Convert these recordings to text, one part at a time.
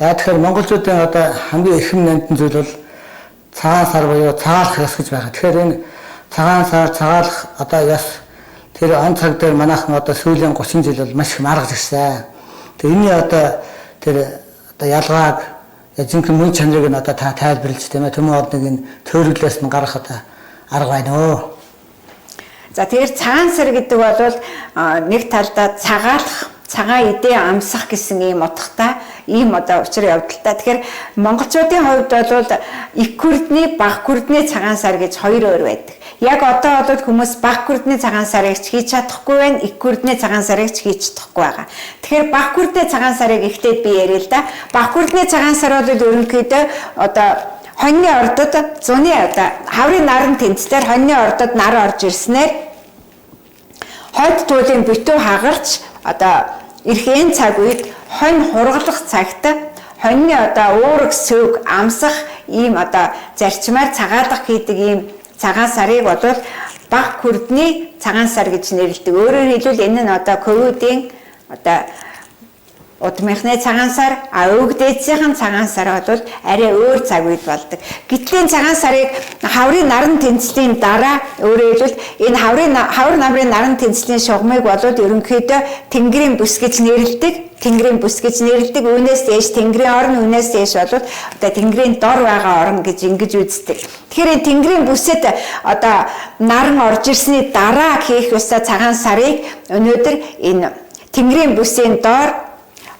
За тэгэхээр монголчуудын одоо хамгийн эрхэм нандин зүйл бол цагаан сар буюу цагаалах ёс гэж байгаа. Тэгэхээр энэ цагаан сар цагаалах одоо ёс тэр он цаг дээр манайхан одоо сүүлийн 30 жил бол маш их маргаж ирсэн. Тэгээ энэ одоо тэр одоо ялгааг жинхэнэ мөн чанарыг нь одоо та тайлбарлаж тийм ээ төмөн орныг энэ төрөлөөс нь гаргах одоо арга байна өө. За тэгэхээр цагаан сар гэдэг бол нэг талдаа цагаалах, цагаан идэ амсах гэсэн ийм утгатай ийм одоо учир явдалтай. Тэгэхээр монголчуудын хувьд бол их күрдний, бага күрдний цагаан сар гэж хоёр өөр байдаг. Яг одоо бол хүмүүс бага күрдний цагаан сарыг ч хийж чадахгүй байна, их күрдний цагаан сарыг ч хийж чадахгүй байгаа. Тэгэхээр бага күрдний цагаан сарыг ихтэй би яриа л да. Бага күрдний цагаан сар бол ерөнхийдөө одоо хоньны ордод зуны одоо хаврын наран тэнцлэр хоньны ордод нар орж ирснээр хойд туулын битүү хагарч одоо эрхэн цаг үед хонь хургалах цагт хоньны одоо уурэг сөвг амсах ийм одоо зарчмаар цагаалах хийдэг ийм цагаан сарыг бол бага күрдний цагаан сар гэж нэрлэдэг. Өөрөөр хэлбэл энэ нь одоо ковидын одоо удмынхны цагаан сар, өвөг дээдсийн цагаан сар бол арай өөр цаг үед болдог. Гитлийн цагаан сарыг хаврын наран тэнцлийн дараа өөрөөр хэлбэл энэ хавар намрын наран тэнцлийн шугамыг бол ерөнхийдөө тэнгэрийн бүс гэж нэрлэдэг. Тэнгэрийн бүс гэж нэрлэдэг. Үүнээс дээш тэнгэрийн орн, үүнээс дээш бол одоо тэнгэрийн дор байгаа орн гэж ингэж үздэг. Тэгэхээр тэнгэрийн бүсэд одоо наран орж ирсний дараа хийх ёстой цагаан сарыг өнөөдөр энэ тэнгэрийн бүсийн дор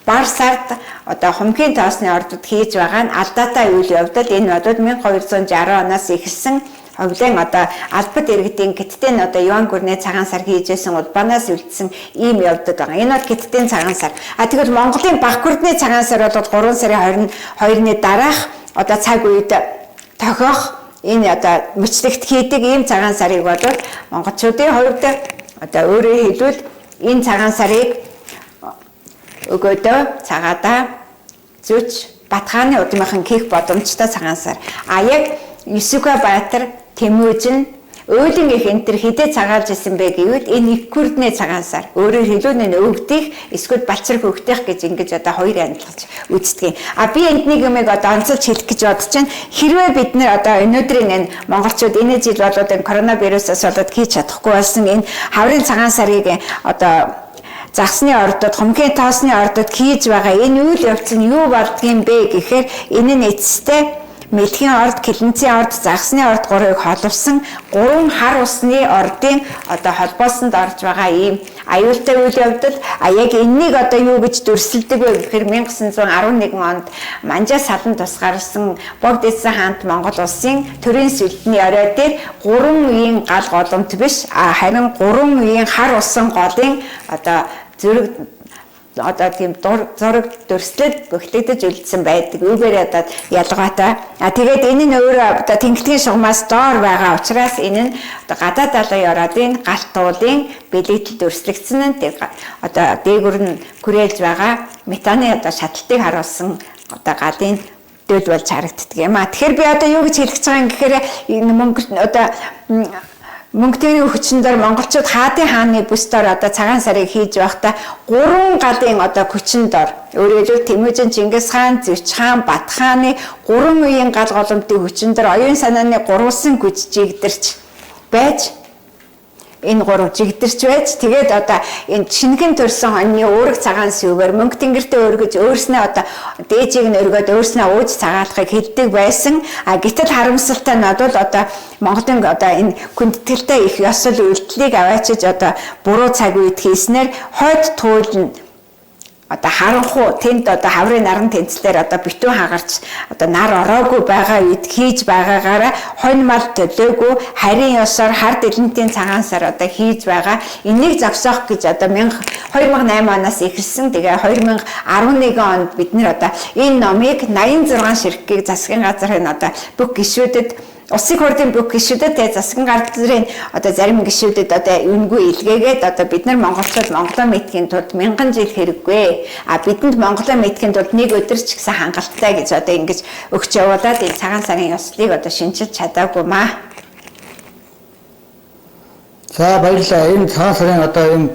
бар сард одоо хумхийн тоосны ордод хийж байгаа нь алдаатай үйл явдал. Энэ бол 1260 оноос эхэлсэн Ховлын одоо албад иргэдийн Гиттийн одоо Иван гүрний цагаан сар хийжсэн улбанаас үлдсэн ийм явдал байгаа. Энэ бол Гиттийн цагаан сар. Тэгвэл Монголын бага күрдний цагаан сар бол 3 сарын 22-ны дараах одоо цаг үед тохиох энэ одоо мөчлөгт хийдэг ийм цагаан сарыг бол монголчуудын хувьд одоо өөрөөр хэлбэл энэ цагаан сарыг өгөөдөө цагаадаа зүч Батхааны удмынхан хийх боломжтой цагаан сар. Яг Есүгэ Баатар Тэмүжин Өөлөн их энтер хідээ цагаалж исэн бэ гэвэл энэ их күрдний цагаан сар. Өөрөөр хэлбэл энэ өвгдих эсвэл балчир хөвгдөх гэж ингэж одоо хоёр ангилж үздэг. Би энднийг юмыг одоо онцолж хэлэх гэж бодож байна. Хэрвээ бид нэр одоо өнөөдрийн энэ монголчууд энэ жил болоод энэ коронавирусаас болоод хийж чадахгүй болсон энэ хаврын цагаан сарыг одоо загсны ордод, хумхийн тоосны ордод хийж байгаа энэ үйл явц нь юу болдгийм бэ гэхээр энэ нь эцэстээ Мэлхийн орд, Килэнцийн орд, Загсны орд гурыг холбосон 3 хар усны ордын одоо холбоосонд орж байгаа ийм аюултай үйл явдал. Яг энэнийг одоо юу гэж дүрсэлдэг вэ гэхээр 1911 онд Манжаа салан тусгаарсан Богд Эзэн хаант Монгол улсын төрийн сүлдний орой дээр 3 үеийн гал голомт биш харин 3 үеийн хар усан голын одоо зүрэг одоо тийм зураг дүрслэл бөхлөгдөж үлдсэн байдаг. Үүгээр одоо ялгаатай. Тэгээд энэ нь өөрөө одоо тэнгисийн шугамаас доор байгаа учраас энэ нь одоо гадаад далайн ородын галт туулын бэлэгдэл дүрслэгдсэн нь одоо дээгүр нь хүрээлж байгаа метаны одоо шатлалтыг харуулсан одоо галын дээл болж харагддаг юм а. Тэгэхээр би одоо юу гэж хэлэх гэж байгаа юм гэхээр энэ Монгол одоо Мөнгөний хүчнээр монголчууд хаадын хааны бүс дор одоо цагаан сарыг хийж байхдаа 3 галын одоо хүчин дор өөрөөр хэлбэл Тэмүжин, Чингис хаан, Зэвч хаан, Бат хааны 3 үеийн гал голомтын хүчин дор оюун санааны гурвалсан хүч жигдэрч байж энэ 3 жигдэрч байж тэгээд одоо энэ шингэн төрсөн хоньны уурэг цагаан сүвээр мөнгө тэнгэртээ өргөж өөрснөө одоо дээжийг нь өргөд өөрснөө ууж цагаалахыг хэлдэг байсан. Гэтэл харамсалтай нь бол одоо Монголын одоо энэ хүндэтгэлтэй их ёсол үйлдэлийг аваачиж одоо буруу цаг үед хийснээр хойд туул нь одоо харанхуу тэнд одоо хаврын наран тэнцлэр одоо битүү хагарч одоо нар ороогүй байгаа үед хийж байгаагаараа хонь мал төлөөгүй харийн ёсоор хар дэлэнтийн цагаан сар одоо хийж байгаа. Энийг зогсоох гэж одоо 2008 оноос эхэлсэн. Тэгээ 2011 онд бид нэр одоо энэ номыг 86 ширхгийг засгийн газрын одоо бүх гишүүдэд Улсын хурлын бүх гишүүдэд засгийн газрын одоо зарим гишүүдэд одоо үнгүй илгээгээд одоо бид нар монголчууд Монголоо мэдхийн тулд 1000 жил хэрэггүй. Бидэнд Монголоо мэдхийн тулд нэг өдөр ч гэсэн хангалттай гэж одоо ингэж өгч явуулаад энэ цагаан сарын ёслыг одоо шинжилж чадаагүй маа. За баярлалаа. Энэ цагаан сарын одоо энэ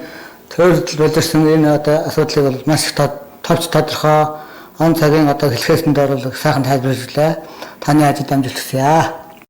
төрөл боловсон энэ одоо асуудлыг бол маш товч тодорхой он цагийн одоо хэлхээсэнд оруулах сайхан тайлбарлажлаа. Таны ажил амжилт хүсье.